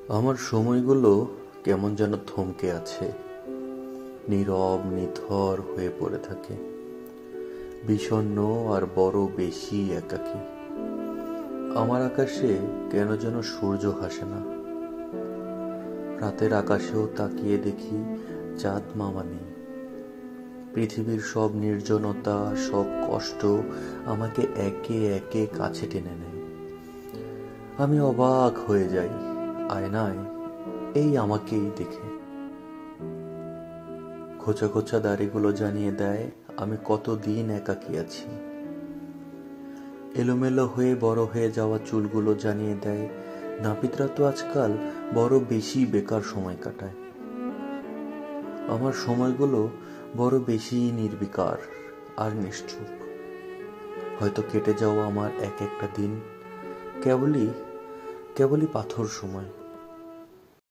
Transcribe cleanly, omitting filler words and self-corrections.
আমার সময়গুলো কেমন যেন থমকে আছে, নীরব নিথর হয়ে পড়ে থাকে, বিষণ্ণ আর বড় বেশি একাকী। আমার আকাশে কেন যেন সূর্য হাসে না। রাতের আকাশেও তাকিয়ে দেখি চাঁদ মামা নেই। পৃথিবীর সব নির্জনতা, সব কষ্ট আমাকে একে একে কাছে টেনে নেয়। আমি অবাক হয়ে যাই, আয়নায় এই আমাকেই দেখে। খোঁচা খোঁচা দাড়িগুলো জানিয়ে দেয় আমি কতদিন একাকী আছি। এলোমেলো হয়ে বড় হয়ে যাওয়া চুলগুলো জানিয়ে দেয় নাপিতরা তো আজকাল বড় বেশি বেকার সময় কাটায়। আমার সময়গুলো বড় বেশি নির্বিকার আর নিশ্চুপ। হয়তো কেটে যাওয়া আমার এক একটা দিন কেবলই পাথর সময়।